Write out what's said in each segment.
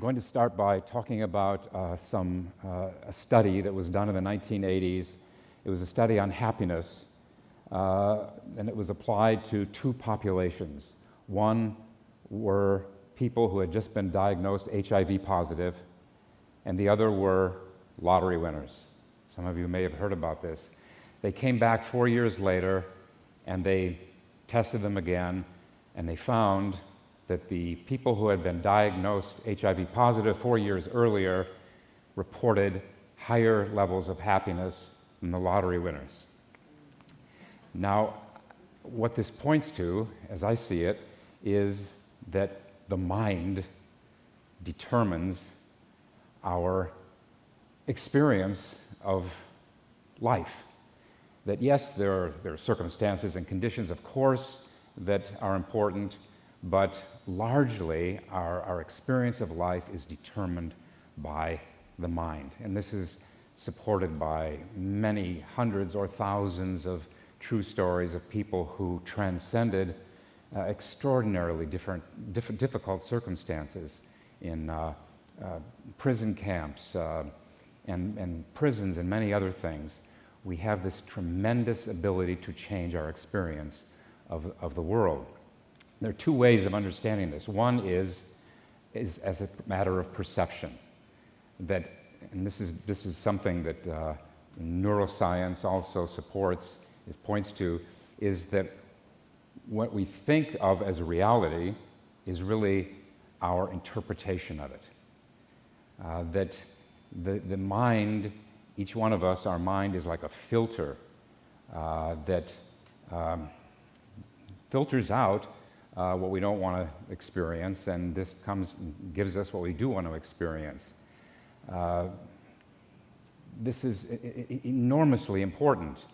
going to start by talking about a study that was done in the 1980s. It was a study on happiness, and it was applied to two populations. One were people who had just been diagnosed HIV positive, and the other were lottery winners. Some of you may have heard about this. They came back 4 years later, and they tested them again, and they found that the people who had been diagnosed HIV positive 4 years earlier reported higher levels of happiness than the lottery winners. Now, what this points to, as I see it, is that the mind determines our experience of life. That yes, there are circumstances and conditions, of course, that are important, but largely our experience of life is determined by the mind. And this is supported by many hundreds or thousands of true stories of people who transcended extraordinarily difficult circumstances in prison camps and prisons and many other things. We have this tremendous ability to change our experience of the world. There are two ways of understanding this. One is as a matter of perception. That, and this is something that neuroscience also supports, points to, is that what we think of as a reality is really our interpretation of it. That the mind, each one of us, our mind is like a filter that filters out what we don't want to experience, and this gives us what we do want to experience. This is enormously important.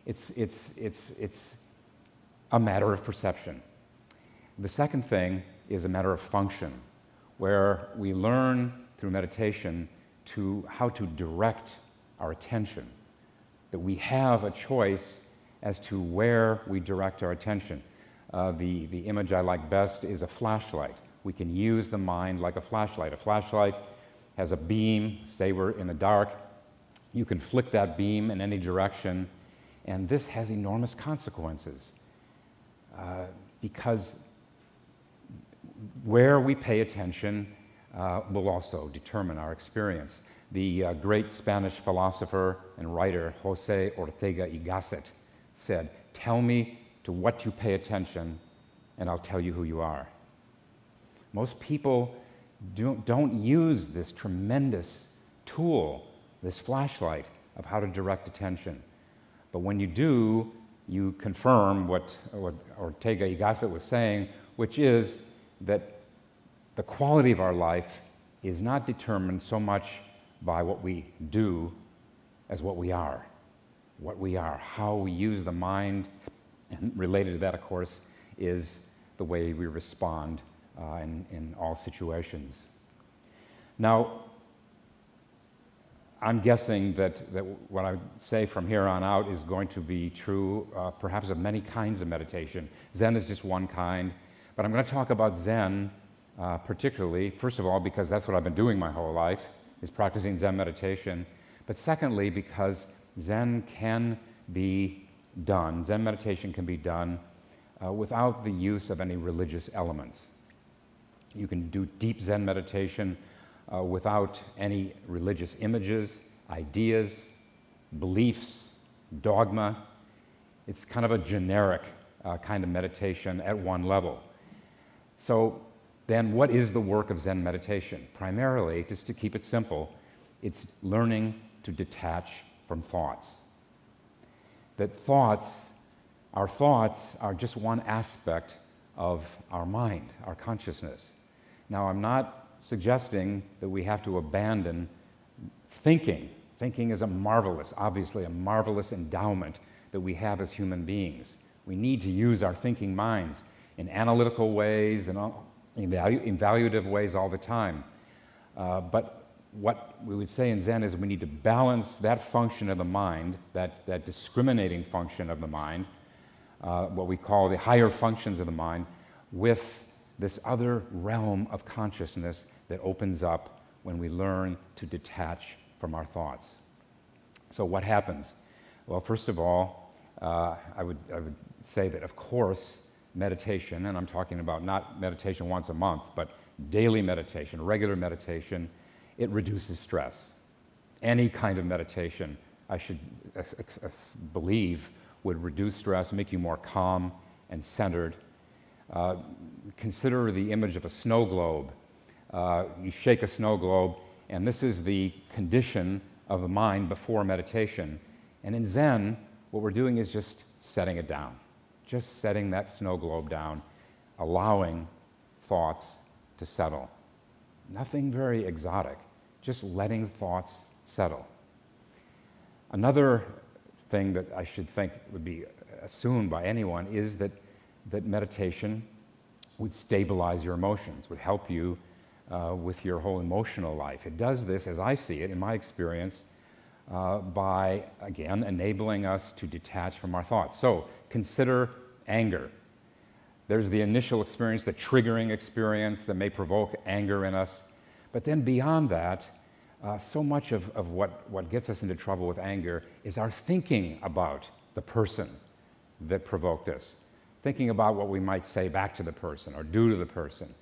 It's a matter of perception. The second thing is a matter of function, where we learn through meditation how to direct our attention, that we have a choice as to where we direct our attention. The image I like best is a flashlight. We can use the mind like a flashlight. A flashlight has a beam, say we're in the dark. You can flick that beam in any direction, and this has enormous consequences because where we pay attention will also determine our experience. The great Spanish philosopher and writer José Ortega y Gasset said, "Tell me to what you pay attention, and I'll tell you who you are." Most people don't use this tremendous tool, this flashlight, of how to direct attention. But when you do, you confirm what Ortega y Gasset was saying, which is that the quality of our life is not determined so much by what we do as what we are. What we are, how we use the mind, and related to that, of course, is the way we respond in all situations. Now, I'm guessing that what I say from here on out is going to be true perhaps of many kinds of meditation. Zen is just one kind, but I'm going to talk about Zen particularly, first of all, because that's what I've been doing my whole life, is practicing Zen meditation, but secondly, because Zen meditation can be done without the use of any religious elements. You can do deep Zen meditation without any religious images, ideas, beliefs, dogma. It's kind of a generic kind of meditation at one level. So then what is the work of Zen meditation? Primarily, just to keep it simple, it's learning to detach from thoughts. That our thoughts are just one aspect of our mind, our consciousness. Now, I'm not suggesting that we have to abandon thinking. Thinking is obviously a marvelous endowment that we have as human beings. We need to use our thinking minds in analytical ways and evaluative ways all the time. But what we would say in Zen is we need to balance that function of the mind, that discriminating function of the mind, what we call the higher functions of the mind, with this other realm of consciousness that opens up when we learn to detach from our thoughts. So what happens? Well, first of all, I would say that, of course, meditation, and I'm talking about not meditation once a month, but daily meditation, regular meditation, it reduces stress. Any kind of meditation, I should believe, would reduce stress, make you more calm and centered. Consider the image of a snow globe. You shake a snow globe, and this is the condition of the mind before meditation. And in Zen, what we're doing is just setting it down, just setting that snow globe down, allowing thoughts to settle. Nothing very exotic, just letting thoughts settle. Another thing that I should think would be assumed by anyone is that meditation would stabilize your emotions, would help you with your whole emotional life. It does this, as I see it, in my experience, by, again, enabling us to detach from our thoughts. So consider anger. There's the initial experience, the triggering experience that may provoke anger in us. But then beyond that, so much of what gets us into trouble with anger is our thinking about the person that provoked us, thinking about what we might say back to the person or do to the person.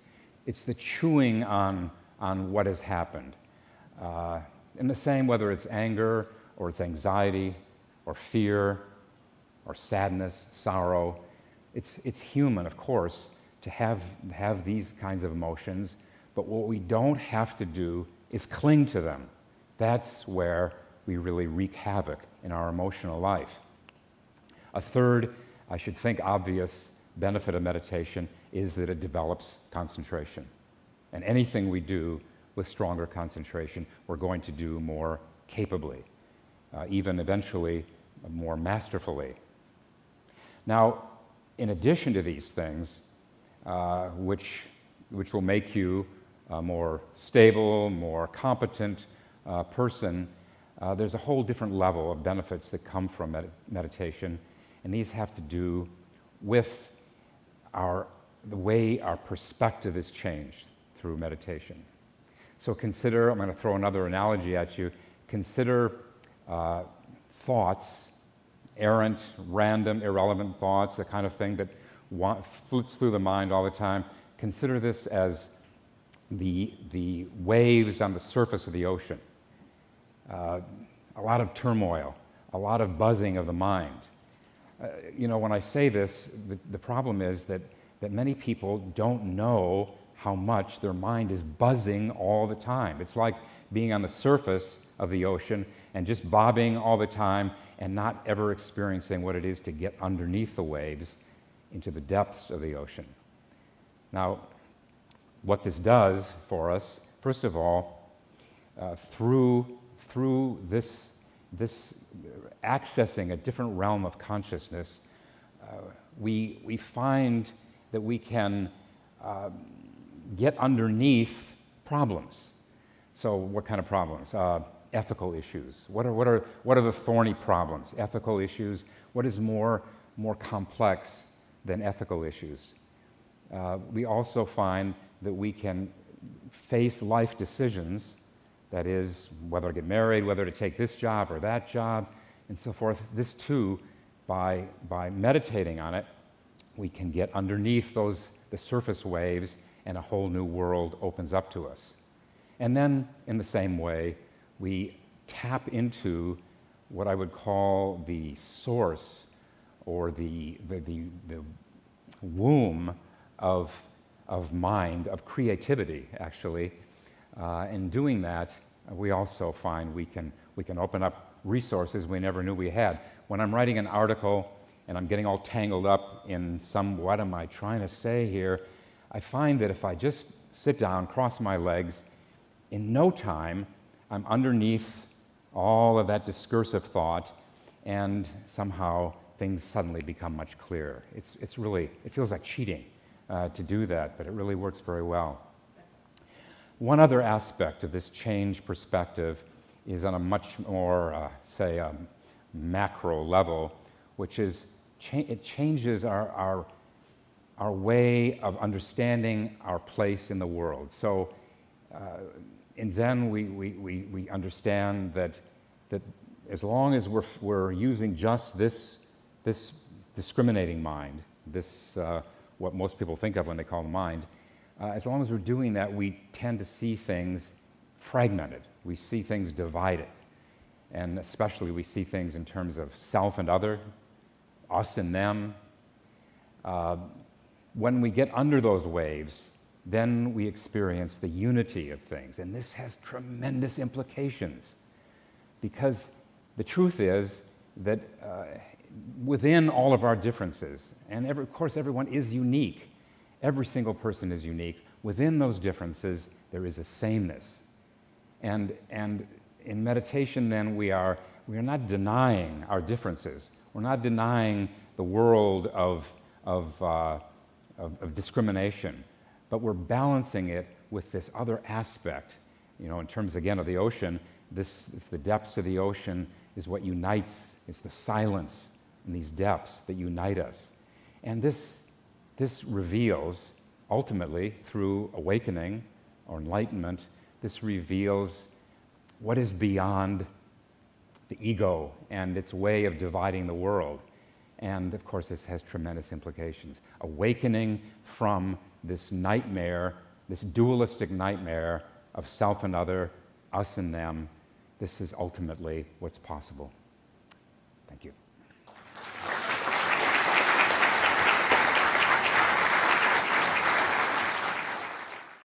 It's the chewing on what has happened. In the same, whether it's anger or it's anxiety or fear or sadness, sorrow, it's human, of course, to have these kinds of emotions, but what we don't have to do is cling to them. That's where we really wreak havoc in our emotional life. A third, I should think, obvious benefit of meditation is that it develops concentration. And anything we do with stronger concentration, we're going to do more capably, even eventually more masterfully. Now, in addition to these things, which will make you a more stable, more competent person, there's a whole different level of benefits that come from meditation, and these have to do with the way our perspective is changed through meditation. So consider, I'm going to throw another analogy at you, consider thoughts, errant, random, irrelevant thoughts, the kind of thing that flits through the mind all the time. Consider this as the waves on the surface of the ocean. A lot of turmoil, a lot of buzzing of the mind. When I say this, the problem is that many people don't know how much their mind is buzzing all the time. It's like being on the surface of the ocean and just bobbing all the time and not ever experiencing what it is to get underneath the waves into the depths of the ocean. Now, what this does for us, first of all, through this accessing a different realm of consciousness, we find that we can get underneath problems. So what kind of problems? Ethical issues. What are the thorny problems? Ethical issues. What is more complex than ethical issues? We also find that we can face life decisions, that is, whether to get married, whether to take this job or that job, and so forth. This too, by meditating on it, we can get underneath the surface waves, and a whole new world opens up to us. And then, in the same way, we tap into what I would call the source or the womb of mind, of creativity, actually. In doing that, we also find we can open up resources we never knew we had. When I'm writing an article and I'm getting all tangled up in what am I trying to say here, I find that if I just sit down, cross my legs, in no time, I'm underneath all of that discursive thought, and somehow things suddenly become much clearer. It feels like cheating to do that, but it really works very well. One other aspect of this change perspective is on a much more, macro level, which is it changes our our way of understanding our place in the world. So in Zen, we understand that as long as we're using just this discriminating mind, this what most people think of when they call the mind, as long as we're doing that, we tend to see things fragmented. We see things divided. And especially we see things in terms of self and other, us and them. When we get under those waves, then we experience the unity of things. And this has tremendous implications, because the truth is that within all of our differences, and of course everyone is unique, every single person is unique, within those differences there is a sameness. And in meditation then we are not denying our differences. We're not denying the world of discrimination, but we're balancing it with this other aspect. You know, in terms again of the ocean, it's the depths of the ocean is what unites. It's the silence in these depths that unite us. And this reveals, ultimately, through awakening or enlightenment, this reveals what is beyond the ego and its way of dividing the world. And of course, this has tremendous implications. Awakening from this nightmare, this dualistic nightmare of self and other, us and them, this is ultimately what's possible.